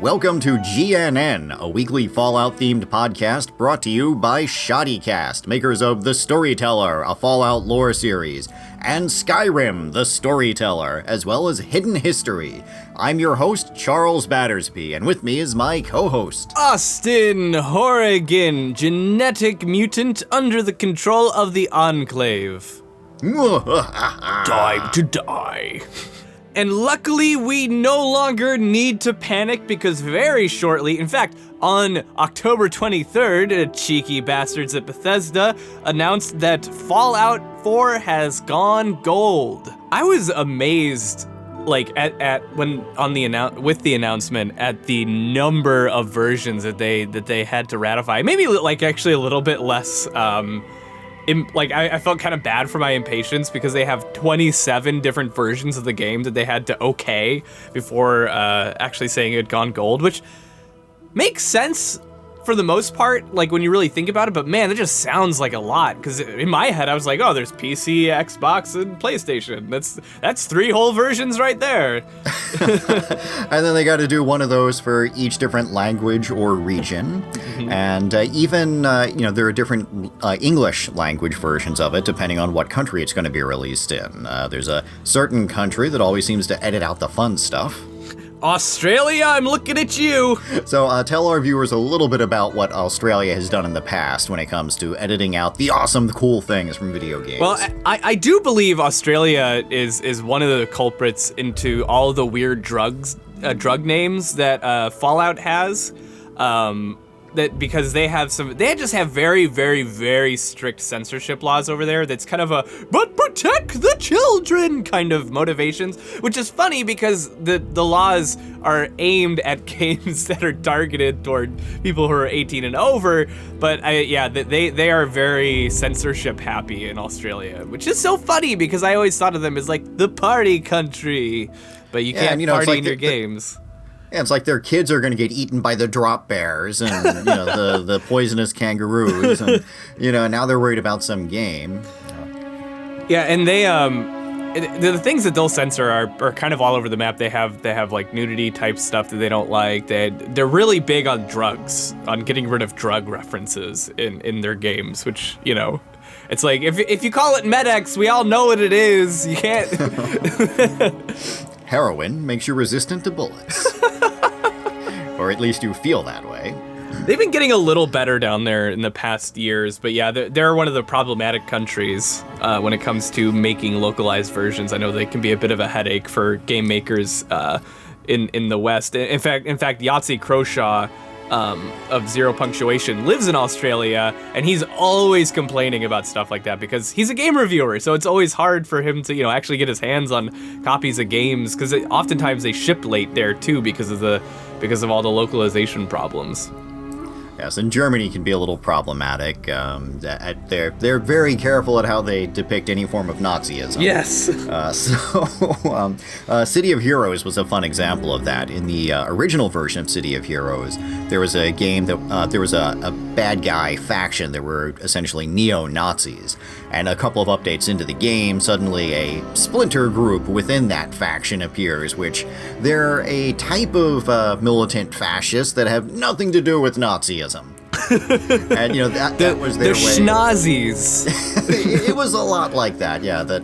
Welcome to GNN, a weekly Fallout-themed podcast brought to you by Shoddycast, makers of The Storyteller, a Fallout lore series, and Skyrim, the Storyteller, as well as Hidden History. I'm your host, Charles Battersby, and with me is my co-host, Austin Horrigan, genetic mutant under the control of the Enclave. Time to die. And luckily, we no longer need to panic because very shortly, in fact, on October 23rd, cheeky bastards at Bethesda announced that Fallout 4 has gone gold. I was amazed, like with the announcement at the number of versions that they had to ratify. Maybe like actually a little bit less. I felt kind of bad for my impatience because they have 27 different versions of the game that they had to okay before actually saying it had gone gold, which makes sense for the most part, like when you really think about it, but man, that just sounds like a lot, because in my head I was like, oh, there's PC, Xbox, and PlayStation. That's 3 whole versions right there. And then they got to do one of those for each different language or region. Mm-hmm. And even, there are different English language versions of it, depending on what country it's going to be released in. There's a certain country that always seems to edit out the fun stuff. Australia, I'm looking at you! So tell our viewers a little bit about what Australia has done in the past when it comes to editing out the awesome, cool things from video games. Well, I do believe Australia is one of the culprits into all the weird drug names that Fallout has. That because they just have very, very, very strict censorship laws over there. That's kind of but protect the children kind of motivations, which is funny because the laws are aimed at games that are targeted toward people who are 18 and over. But they are very censorship happy in Australia, which is so funny because I always thought of them as like the party country, but you can't party like in your games. Yeah, it's like their kids are going to get eaten by the drop bears and the poisonous kangaroos, and now they're worried about some game. Yeah, and they the things that they'll censor are kind of all over the map. They have like nudity type stuff that they don't like. They're really big on drugs, on getting rid of drug references in their games, which it's like if you call it Med-X, we all know what it is. You can't. Heroin makes you resistant to bullets. Or at least you feel that way. They've been getting a little better down there in the past years, but yeah, they're one of the problematic countries when it comes to making localized versions. I know they can be a bit of a headache for game makers in the West. In fact, Yahtzee Croshaw of Zero Punctuation lives in Australia, and he's always complaining about stuff like that because he's a game reviewer, so it's always hard for him to actually get his hands on copies of games, because oftentimes they ship late there too because of all the localization problems. Yes, and Germany can be a little problematic. They're very careful at how they depict any form of Nazism. Yes. City of Heroes was a fun example of that. In the original version of City of Heroes, there was a game that there was a bad guy faction that were essentially neo-Nazis. And a couple of updates into the game, suddenly a splinter group within that faction appears, which they're a type of militant fascists that have nothing to do with Nazism. And that was their way. The Schnazis. It was a lot like that, yeah. That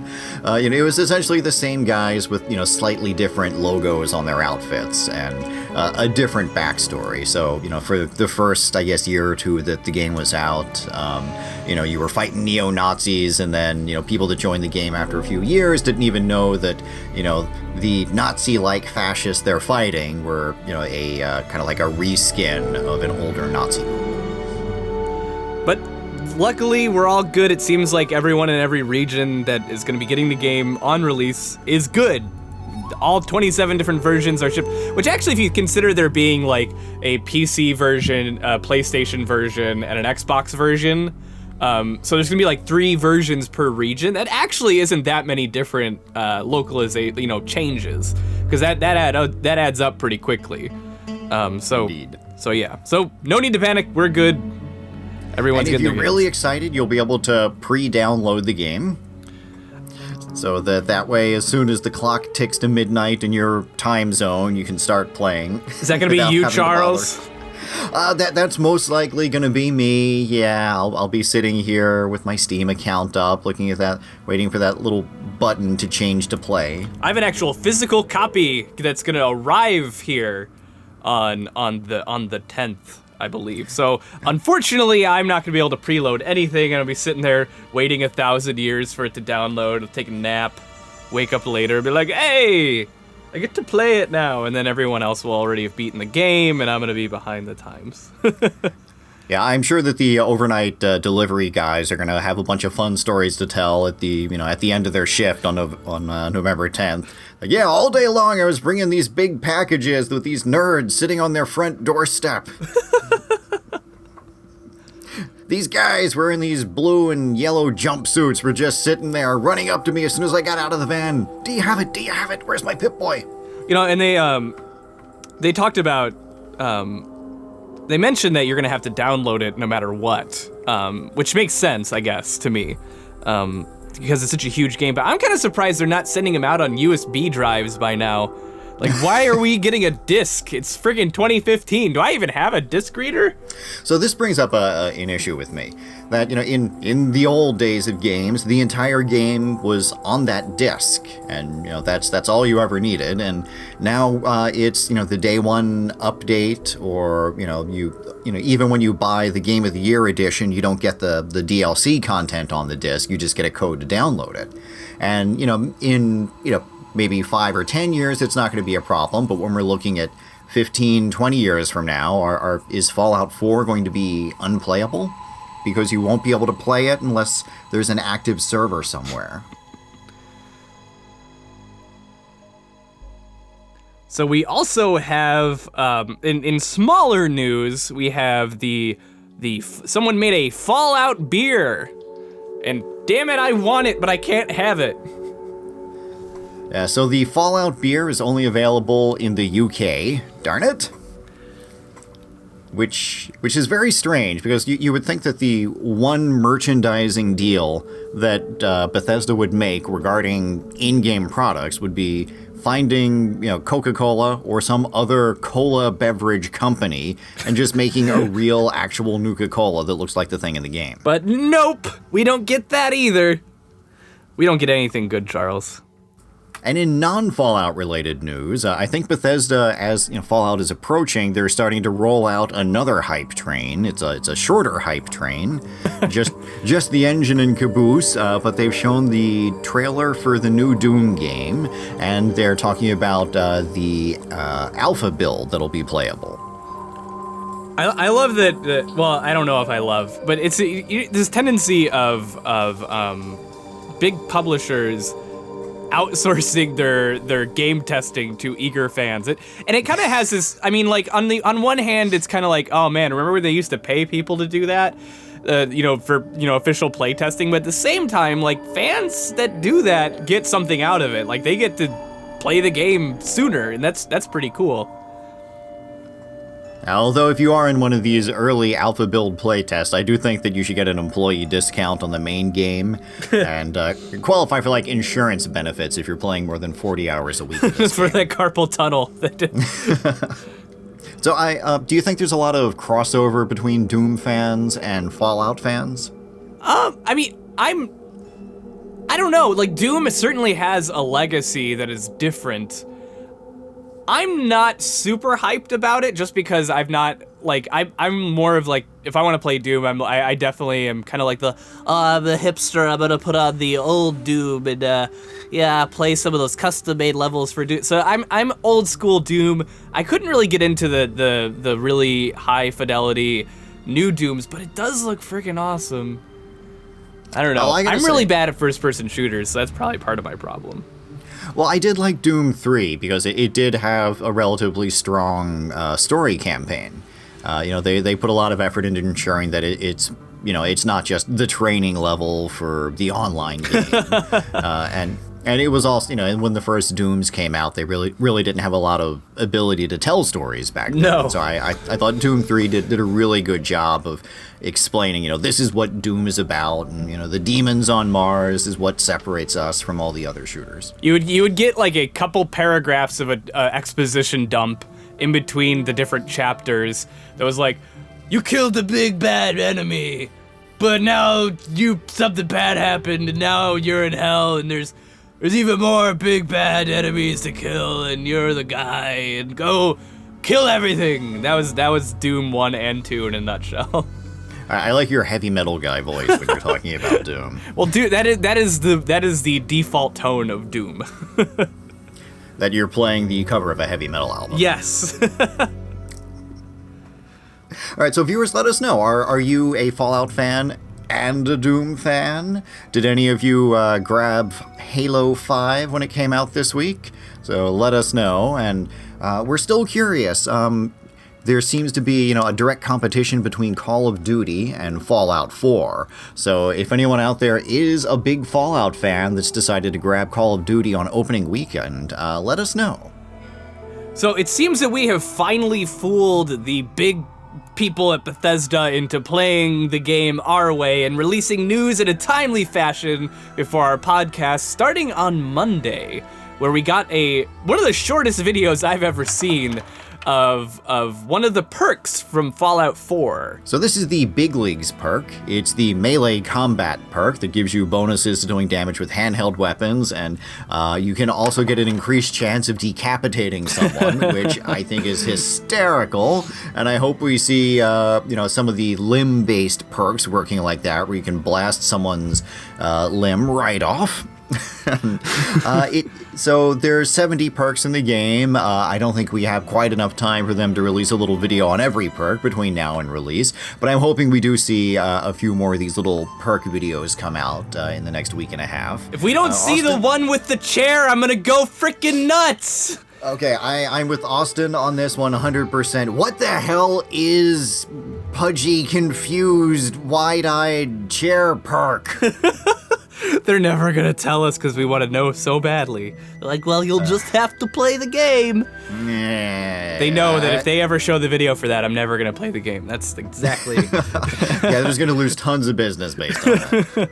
it was essentially the same guys with slightly different logos on their outfits and a different backstory. So for the first, I guess, year or two that the game was out, you were fighting neo-Nazis, and then people that joined the game after a few years didn't even know that the Nazi-like fascists they're fighting were a kind of like a reskin of an older Nazi group. But luckily, we're all good. It seems like everyone in every region that is going to be getting the game on release is good. All 27 different versions are shipped, which actually, if you consider there being like a PC version, a PlayStation version, and an Xbox version, so there's going to be like 3 versions per region. That actually isn't that many different localization, changes, because that adds up pretty quickly. Indeed. So yeah. So no need to panic. We're good. Everyone's and if getting you're really excited, you'll be able to pre-download the game. So that way, as soon as the clock ticks to midnight in your time zone, you can start playing. Is that going to be you, Charles? That's most likely going to be me. Yeah, I'll be sitting here with my Steam account up, looking at that, waiting for that little button to change to play. I have an actual physical copy that's going to arrive here on the 10th, I believe. So, unfortunately, I'm not going to be able to preload anything. I'll be sitting there waiting 1,000 years for it to download, take a nap, wake up later, and be like, hey, I get to play it now. And then everyone else will already have beaten the game, and I'm going to be behind the times. Yeah, I'm sure that the overnight delivery guys are going to have a bunch of fun stories to tell at the end of their shift on November 10th. Like, yeah, all day long I was bringing these big packages with these nerds sitting on their front doorstep. These guys wearing these blue and yellow jumpsuits were just sitting there running up to me as soon as I got out of the van. Do you have it? Do you have it? Where's my Pip-Boy? And they talked about... They mentioned that you're going to have to download it no matter what, which makes sense, I guess, to me, because it's such a huge game. But I'm kind of surprised they're not sending them out on USB drives by now. Like, why are we getting a disc? It's friggin' 2015. Do I even have a disc reader? So this brings up an issue with me. That, in the old days of games, the entire game was on that disc. And, that's all you ever needed. And now it's, the day one update, or, even when you buy the Game of the Year edition, you don't get the DLC content on the disc. You just get a code to download it. And, maybe 5 or 10 years, it's not going to be a problem. But when we're looking at 15, 20 years from now, is Fallout 4 going to be unplayable? Because you won't be able to play it unless there's an active server somewhere. So we also have, in smaller news, we have someone made a Fallout beer. And damn it, I want it, but I can't have it. Yeah, so the Fallout beer is only available in the UK. Darn it. Which is very strange, because you would think that the one merchandising deal that Bethesda would make regarding in-game products would be finding, Coca-Cola or some other cola beverage company and just making a real, actual Nuka-Cola that looks like the thing in the game. But nope, we don't get that either. We don't get anything good, Charles. And in non-Fallout related news, I think Bethesda, as Fallout is approaching, they're starting to roll out another hype train. It's a shorter hype train, just the engine and caboose. But they've shown the trailer for the new Doom game, and they're talking about the alpha build that'll be playable. I love that. Well, I don't know if I love, but it's this tendency of big publishers outsourcing their game testing to eager fans. And it kind of has this, on one hand, it's kind of like, oh man, remember when they used to pay people to do that? For official play testing, but at the same time, like, fans that do that get something out of it. Like, they get to play the game sooner, and that's pretty cool. Although if you are in one of these early alpha build playtests, I do think that you should get an employee discount on the main game and qualify for insurance benefits if you're playing more than 40 hours a week. For that carpal tunnel. So do you think there's a lot of crossover between Doom fans and Fallout fans? I don't know. Like, Doom certainly has a legacy that is different. I'm not super hyped about it just because I've not, I'm more of if I want to play Doom, I definitely am kind of like the hipster. I'm gonna put on the old Doom and play some of those custom-made levels for Doom. So I'm old school Doom. I couldn't really get into the really high fidelity new Dooms, but it does look freaking awesome. I don't know. I'm really bad at first-person shooters, so that's probably part of my problem. Well, I did like Doom 3 because it did have a relatively strong story campaign. They put a lot of effort into ensuring that it's not just the training level for the online game. And it was also, and when the first Dooms came out, they really didn't have a lot of ability to tell stories back then. No. So I thought Doom 3 did a really good job of explaining, this is what Doom is about, and, the demons on Mars is what separates us from all the other shooters. You would get like a couple paragraphs of an exposition dump in between the different chapters that was like, you killed the big bad enemy, but now something bad happened, and now you're in hell, and there's even more big bad enemies to kill, and you're the guy, and go kill everything. That was Doom 1 and 2 in a nutshell. I like your heavy metal guy voice when you're talking about Doom. Well, dude, that is the default tone of Doom. That you're playing the cover of a heavy metal album. Yes. All right, so viewers, let us know. Are you a Fallout fan and a Doom fan? Did any of you grab Halo 5 when it came out this week? So let us know, and we're still curious. There seems to be, a direct competition between Call of Duty and Fallout 4. So if anyone out there is a big Fallout fan that's decided to grab Call of Duty on opening weekend, let us know. So it seems that we have finally fooled the big people at Bethesda into playing the game our way and releasing news in a timely fashion before our podcast starting on Monday, where we got one of the shortest videos I've ever seen of one of the perks from Fallout 4. So this is the Big Leagues perk. It's the melee combat perk that gives you bonuses to doing damage with handheld weapons, and you can also get an increased chance of decapitating someone, which I think is hysterical. And I hope we see, some of the limb-based perks working like that, where you can blast someone's limb right off. So there's 70 perks in the game. I don't think we have quite enough time for them to release a little video on every perk between now and release, but I'm hoping we do see a few more of these little perk videos come out in the next week and a half. If we don't see the one with the chair, I'm gonna go freaking nuts! Okay, I'm with Austin on this 100%. What the hell is pudgy, confused, wide-eyed chair perk? They're never gonna tell us because we want to know so badly. They're like, well, you'll just have to play the game. They know that if they ever show the video for that, I'm never gonna play the game. That's exactly... Yeah, they're just gonna lose tons of business based on that.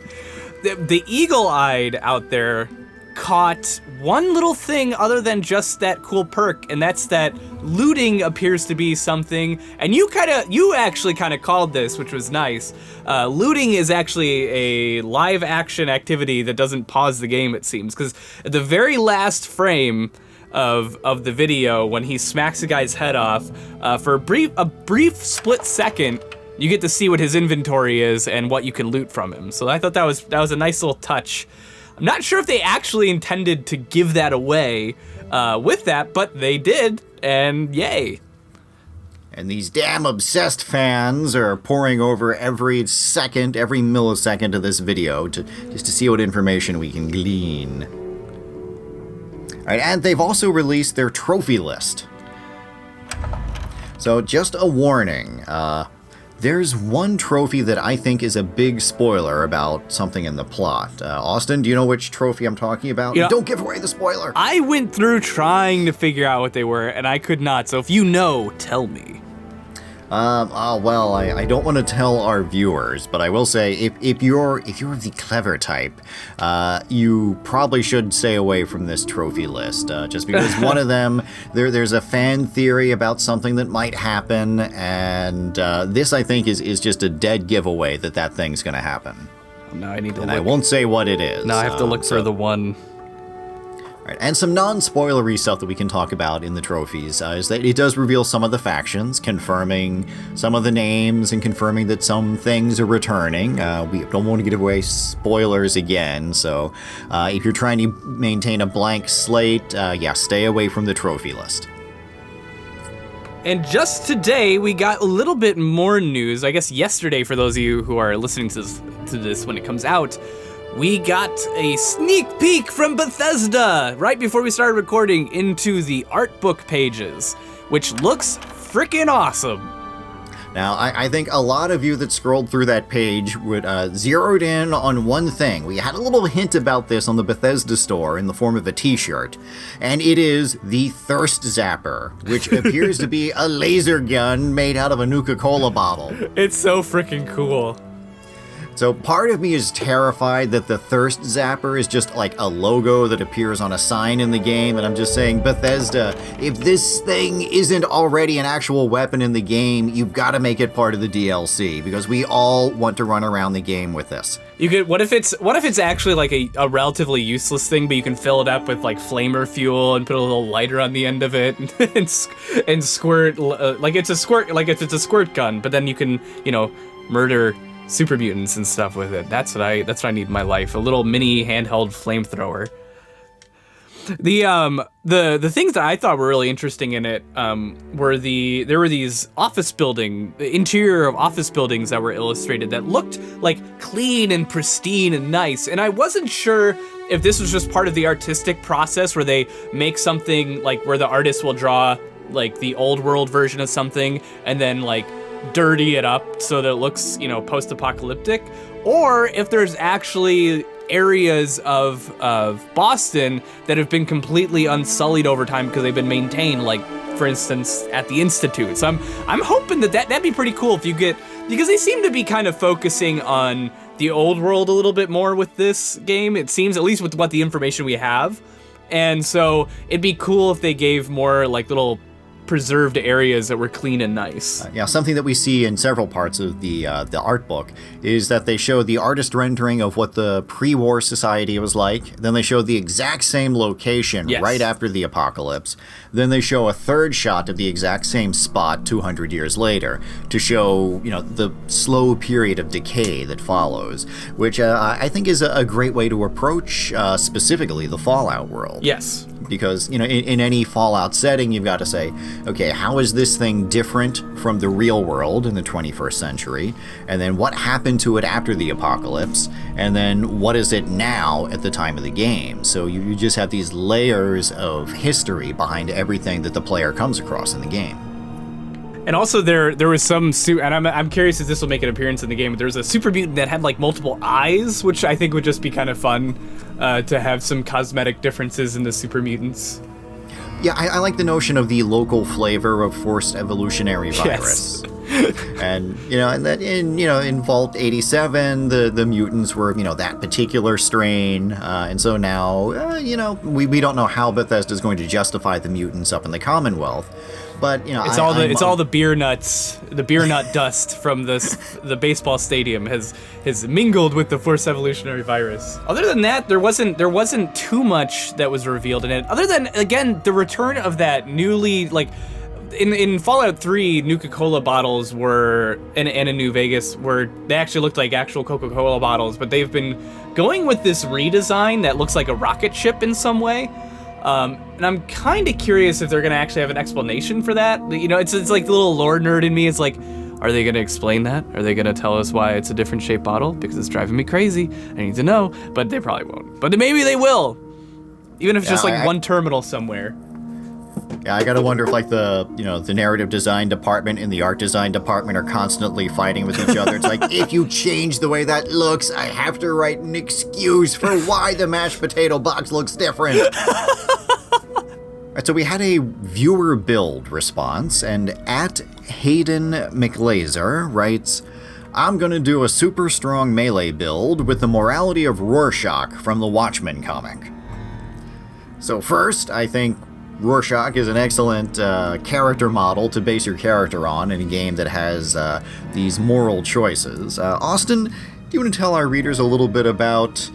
The eagle-eyed out there caught one little thing other than just that cool perk, and that's that looting appears to be something, and you actually kind of called this, which was nice. Looting is actually a live action activity that doesn't pause the game, it seems, because at the very last frame of the video, when he smacks a guy's head off, for a brief split second, you get to see what his inventory is and what you can loot from him. So I thought that was a nice little touch. I'm not sure if they actually intended to give that away with that, but they did, and yay. And these damn obsessed fans are poring over every millisecond of this video just to see what information we can glean. All right, and they've also released their trophy list. So just a warning, there's one trophy that I think is a big spoiler about something in the plot. Austin, do you know which trophy I'm talking about? Don't give away the spoiler! I went through trying to figure out what they were, and I could not, so if you know, tell me. Well, I don't want to tell our viewers, but I will say, if you're the clever type, you probably should stay away from this trophy list, just because one of them, there's a fan theory about something that might happen, and this, I think, is just a dead giveaway that thing's going to happen. Now I need to look. I won't say what it is. Now I have to look for the one. Right, and some non-spoilery stuff that we can talk about in the trophies is that it does reveal some of the factions, confirming some of the names and confirming that some things are returning. We don't want to give away spoilers again, so if you're trying to maintain a blank slate, stay away from the trophy list. And just today, we got a little bit more news. I guess yesterday, for those of you who are listening to this when it comes out, we got a sneak peek from Bethesda right before we started recording into the art book pages, which looks freaking awesome. Now, I think a lot of you that scrolled through that page would zeroed in on one thing. We had a little hint about this on the Bethesda store in the form of a t-shirt, and it is the Thirst Zapper, which appears to be a laser gun made out of a Nuka-Cola bottle. It's so freaking cool. So part of me is terrified that the Thirst Zapper is just like a logo that appears on a sign in the game, and I'm just saying, Bethesda, if this thing isn't already an actual weapon in the game, you've got to make it part of the DLC, because we all want to run around the game with this. You could. What if it's actually like a relatively useless thing, but you can fill it up with like flamer fuel and put a little lighter on the end of it and squirt like it's a squirt gun, but then you can murder super mutants and stuff with it. That's what I need in my life. A little mini handheld flamethrower. The things that I thought were really interesting in it were there were these interior of office buildings that were illustrated that looked like clean and pristine and nice. And I wasn't sure if this was just part of the artistic process where they make something like where the artist will draw like the old world version of something and then like dirty it up so that it looks, post-apocalyptic, or if there's actually areas of Boston that have been completely unsullied over time because they've been maintained, like for instance at the Institute. So I'm hoping that'd be pretty cool if you get, because they seem to be kind of focusing on the old world a little bit more with this game, it seems, at least with what the information we have. And so it'd be cool if they gave more like little preserved areas that were clean and nice. Something that we see in several parts of the art book is that they show the artist rendering of what the pre-war society was like. Then they show the exact same location right after the apocalypse. Then they show a third shot of the exact same spot 200 years later to show, the slow period of decay that follows, which I think is a great way to approach specifically the Fallout world. Yes. Because, in any Fallout setting, you've got to say, okay, how is this thing different from the real world in the 21st century? And then what happened to it after the apocalypse? And then what is it now at the time of the game? So you just have these layers of history behind everything that the player comes across in the game. And also there was some and I'm curious if this will make an appearance in the game, but there was a super mutant that had like multiple eyes, which I think would just be kind of fun to have some cosmetic differences in the super mutants. Yeah, I like the notion of the local flavor of forced evolutionary virus. Yes. And, and that in Vault 87, the mutants were, that particular strain. And so now, we don't know how Bethesda is going to justify the mutants up in the Commonwealth. But, it's all the beer nuts, the beer nut dust from the baseball stadium has mingled with the forced evolutionary virus. Other than that, there wasn't too much that was revealed in it. Other than, again, the return of that newly, like, in Fallout 3, Nuka-Cola bottles were, and in New Vegas, they actually looked like actual Coca-Cola bottles, but they've been going with this redesign that looks like a rocket ship in some way. And I'm kind of curious if they're going to actually have an explanation for that. It's like the little lore nerd in me. It's like, are they going to explain that? Are they going to tell us why it's a different shaped bottle? Because it's driving me crazy. I need to know, but they probably won't. But maybe they will. Even if it's just like one terminal somewhere. Yeah, I gotta wonder if like the narrative design department and the art design department are constantly fighting with each other. It's like, if you change the way that looks, I have to write an excuse for why the mashed potato box looks different. Right, so we had a viewer build response, and at Hayden McLaser writes, I'm gonna do a super strong melee build with the morality of Rorschach from the Watchmen comic. So first, I think Rorschach is an excellent character model to base your character on in a game that has these moral choices. Austin, do you want to tell our readers a little bit about,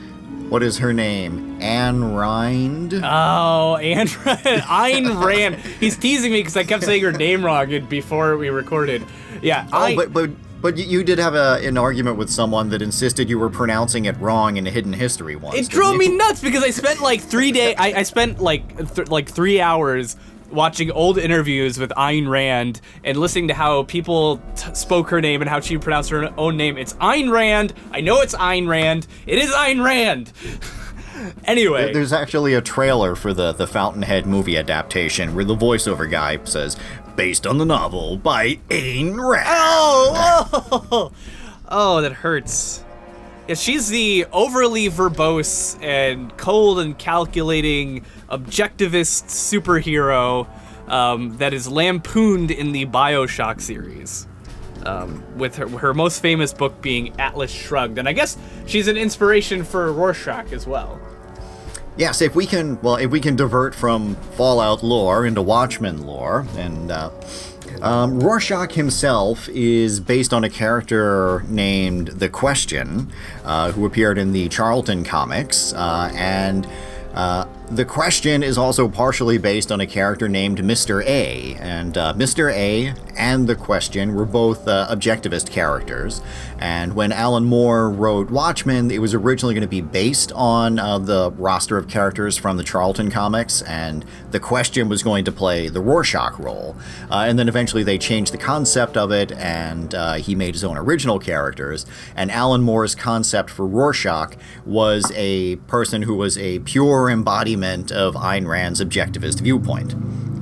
what is her name? Ayn Rand? Oh, Ayn Rand. He's teasing me because I kept saying her name wrong before we recorded. Yeah. But you did have an argument with someone that insisted you were pronouncing it wrong in a Hidden History once. It drove me nuts because I spent like 3 days. I spent like 3 hours watching old interviews with Ayn Rand and listening to how people spoke her name and how she pronounced her own name. It's Ayn Rand. I know it's Ayn Rand. It is Ayn Rand. Anyway. There's actually a trailer for the Fountainhead movie adaptation where the voiceover guy says, based on the novel by Ayn Rand. Oh, that hurts. Yeah, she's the overly verbose and cold and calculating objectivist superhero that is lampooned in the BioShock series. With her most famous book being Atlas Shrugged. And I guess she's an inspiration for Rorschach as well. Yes, if we can divert from Fallout lore into Watchmen lore, and Rorschach himself is based on a character named The Question, who appeared in the Charlton comics, and The Question is also partially based on a character named Mr. A, and Mr. A and The Question were both objectivist characters, and when Alan Moore wrote Watchmen, it was originally going to be based on the roster of characters from the Charlton comics, and The Question was going to play the Rorschach role, and then eventually they changed the concept of it, and he made his own original characters, and Alan Moore's concept for Rorschach was a person who was a pure embodiment of Ayn Rand's objectivist viewpoint,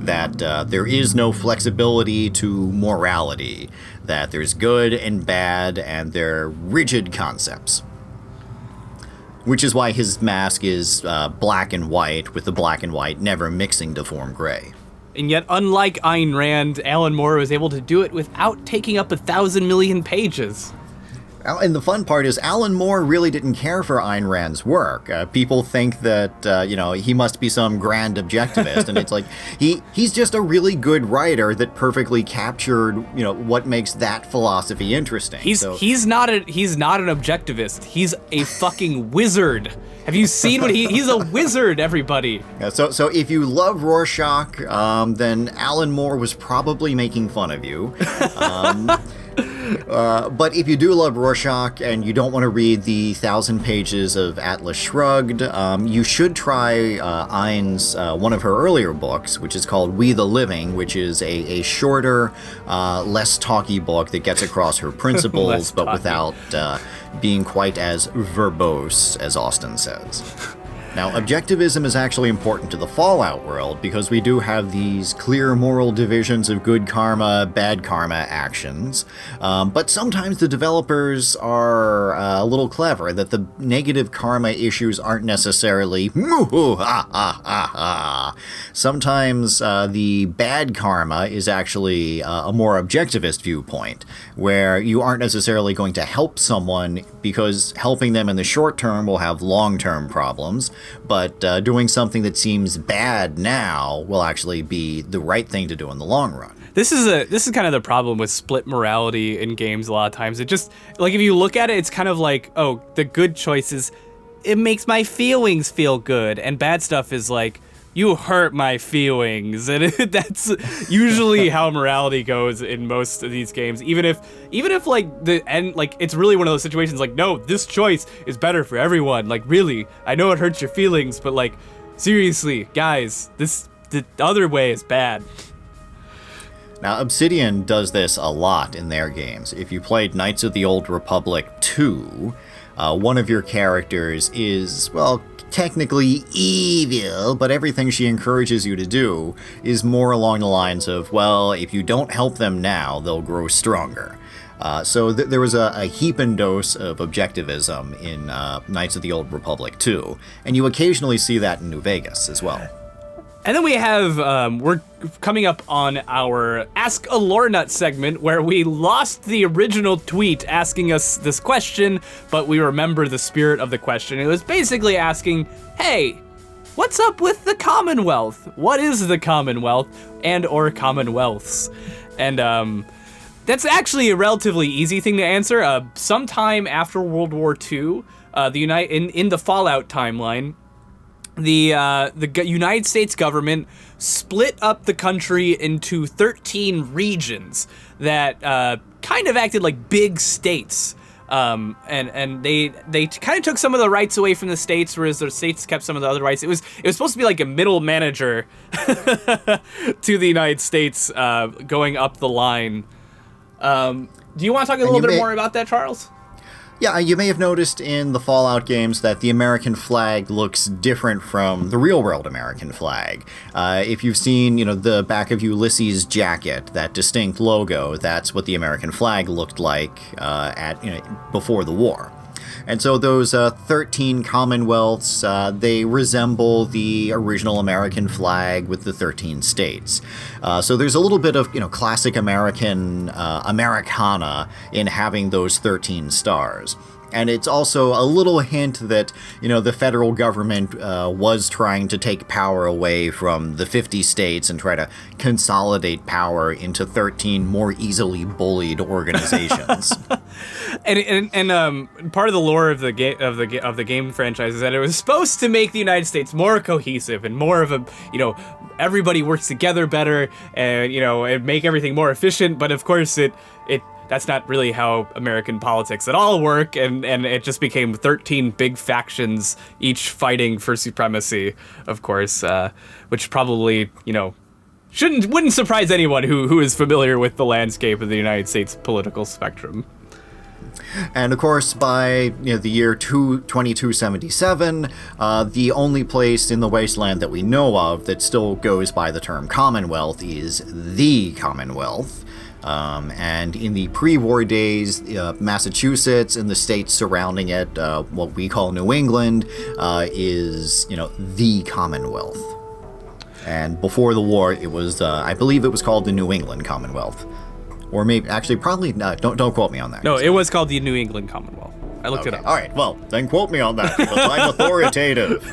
that there is no flexibility to morality, that there's good and bad, and they're rigid concepts. Which is why his mask is black and white, with the black and white never mixing to form gray. And yet, unlike Ayn Rand, Alan Moore was able to do it without taking up 1,000 million pages. And the fun part is Alan Moore really didn't care for Ayn Rand's work. People think that, he must be some grand objectivist. And it's like, he's just a really good writer that perfectly captured, what makes that philosophy interesting. He's not an objectivist. He's a fucking wizard. Have you seen what he's a wizard, everybody. So if you love Rorschach, then Alan Moore was probably making fun of you. But if you do love Rorschach and you don't want to read the 1,000 pages of Atlas Shrugged, you should try Ayn's one of her earlier books, which is called We the Living, which is a shorter, less talky book that gets across her principles, but without being quite as verbose, as Austin says. Now, objectivism is actually important to the Fallout world because we do have these clear moral divisions of good karma, bad karma actions. But sometimes the developers are a little clever, that the negative karma issues aren't necessarily Sometimes the bad karma is actually a more objectivist viewpoint, where you aren't necessarily going to help someone because helping them in the short term will have long-term problems. But doing something that seems bad now will actually be the right thing to do in the long run. This is kind of the problem with split morality in games a lot of times. It just, like, if you look at it, it's kind of like, oh, the good choices, it makes my feelings feel good, and bad stuff is like, you hurt my feelings, and that's usually how morality goes in most of these games. Even if like the end, like it's really one of those situations like, no, this choice is better for everyone. Like, really, I know it hurts your feelings, but like, seriously, guys, the other way is bad. Now, Obsidian does this a lot in their games. If you played Knights of the Old Republic 2, one of your characters is, well, technically evil, but everything she encourages you to do is more along the lines of, well, if you don't help them now, they'll grow stronger. So there was a heap and dose of objectivism in Knights of the Old Republic 2, and you occasionally see that in New Vegas as well. And then we have, we're coming up on our Ask a Lore Nut segment, where we lost the original tweet asking us this question, but we remember the spirit of the question. It was basically asking, hey, what's up with the Commonwealth? What is the Commonwealth and or Commonwealths? And that's actually a relatively easy thing to answer. Sometime after World War II, in the Fallout timeline, the United States government split up the country into 13 regions that kind of acted like big states. And they kind of took some of the rights away from the states, whereas the states kept some of the other rights. It was supposed to be like a middle manager to the United States going up the line. Do you want to talk a little bit more about that, Charles? Yeah, you may have noticed in the Fallout games that the American flag looks different from the real-world American flag. If you've seen, the back of Ulysses' jacket, that distinct logo, that's what the American flag looked like before the war. And so those 13 Commonwealths, they resemble the original American flag with the 13 states. So there's a little bit of, classic American Americana in having those 13 stars. And it's also a little hint that, the federal government was trying to take power away from the 50 states and try to consolidate power into 13 more easily bullied organizations. And part of the lore of the game franchise is that it was supposed to make the United States more cohesive and more of a, everybody works together better and, and make everything more efficient. But of course that's not really how American politics at all work, and it just became 13 big factions, each fighting for supremacy, of course, which probably, wouldn't surprise anyone who is familiar with the landscape of the United States political spectrum. And of course, by the year 2277, the only place in the wasteland that we know of that still goes by the term Commonwealth is the Commonwealth. And in the pre-war days, Massachusetts and the states surrounding it, what we call New England, is, the Commonwealth. And before the war, it was, I believe it was called the New England Commonwealth. Or maybe, actually, probably not. Don't quote me on that. No, it was called the New England Commonwealth. I looked it up. All right, well, then quote me on that, because I'm authoritative.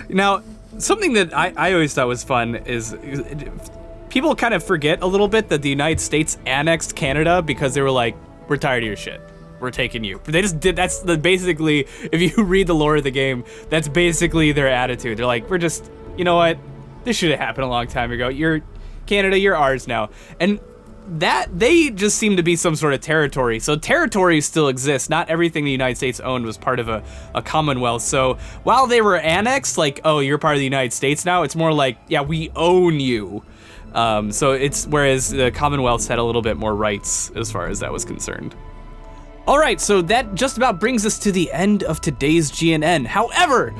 Now, something that I always thought was fun is people kind of forget a little bit that the United States annexed Canada because they were like, we're tired of your shit. We're taking you. They just did, basically, if you read the lore of the game, that's basically their attitude. They're like, we're just, you know what? This should have happened a long time ago. You're Canada, you're ours now. And that, they just seem to be some sort of territory. So territories still exist. Not everything the United States owned was part of a Commonwealth. So while they were annexed, like, oh, you're part of the United States now, it's more like, yeah, we own you. So it's, whereas the Commonwealths had a little bit more rights as far as that was concerned. All right, so that just about brings us to the end of today's GNN. However,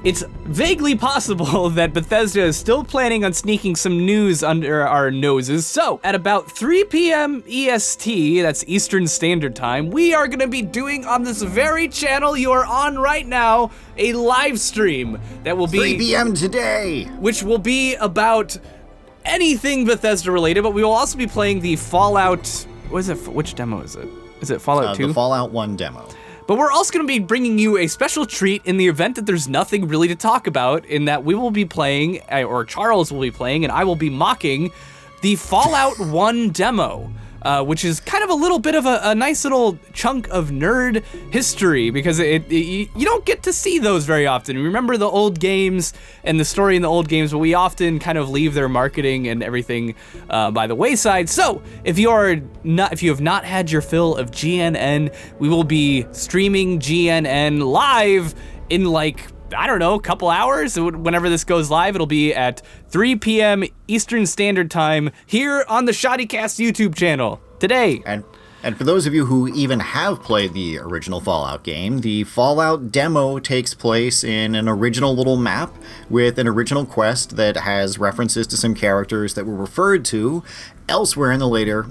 it's vaguely possible that Bethesda is still planning on sneaking some news under our noses. So at about 3 p.m. EST, that's Eastern Standard Time, we are gonna be doing on this very channel you are on right now, a live stream that will be 3 p.m. today, which will be about anything Bethesda related, but we will also be playing the Fallout, which demo is it? Is it Fallout 2? The Fallout 1 demo. But we're also going to be bringing you a special treat in the event that there's nothing really to talk about, in that we will be playing, or Charles will be playing, and I will be mocking the Fallout 1 demo. Which is kind of a little bit of a nice little chunk of nerd history, because you don't get to see those very often. Remember the old games and the story in the old games, but we often kind of leave their marketing and everything by the wayside. So if you have not had your fill of GNN, we will be streaming GNN live in I don't know, a couple hours. Whenever this goes live, it'll be at 3 p.m. Eastern Standard Time here on the Shoddycast YouTube channel today. And for those of you who even have played the original Fallout game, the Fallout demo takes place in an original little map with an original quest that has references to some characters that were referred to elsewhere in the later...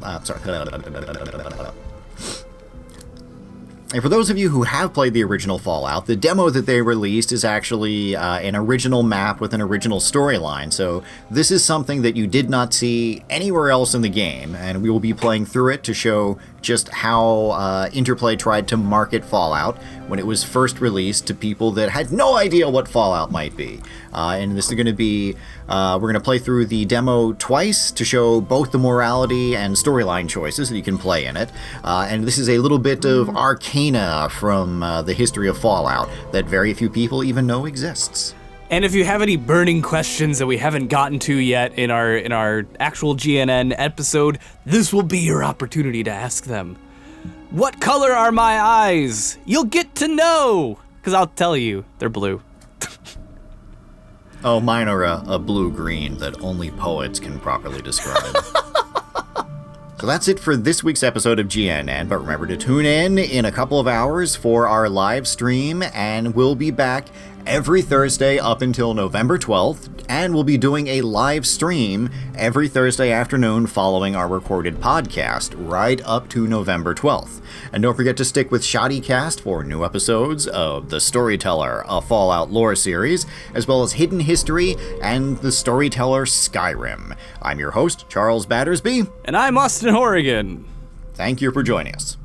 And for those of you who have played the original Fallout, the demo that they released is actually an original map with an original storyline, so this is something that you did not see anywhere else in the game, and we will be playing through it to show just how Interplay tried to market Fallout when it was first released to people that had no idea what Fallout might be. And this is going to be, we're going to play through the demo twice to show both the morality and storyline choices that you can play in it. And this is a little bit of arcana from the history of Fallout that very few people even know exists. And if you have any burning questions that we haven't gotten to yet in our actual GNN episode, this will be your opportunity to ask them. What color are my eyes? You'll get to know, because I'll tell you, they're blue. Oh, mine are a blue-green that only poets can properly describe. So that's it for this week's episode of GNN, but remember to tune in a couple of hours for our live stream, and we'll be back every Thursday up until November 12th, and we'll be doing a live stream every Thursday afternoon following our recorded podcast, right up to November 12th. And don't forget to stick with Shoddycast for new episodes of The Storyteller, a Fallout lore series, as well as Hidden History and The Storyteller Skyrim. I'm your host, Charles Battersby. And I'm Austin Horrigan. Thank you for joining us.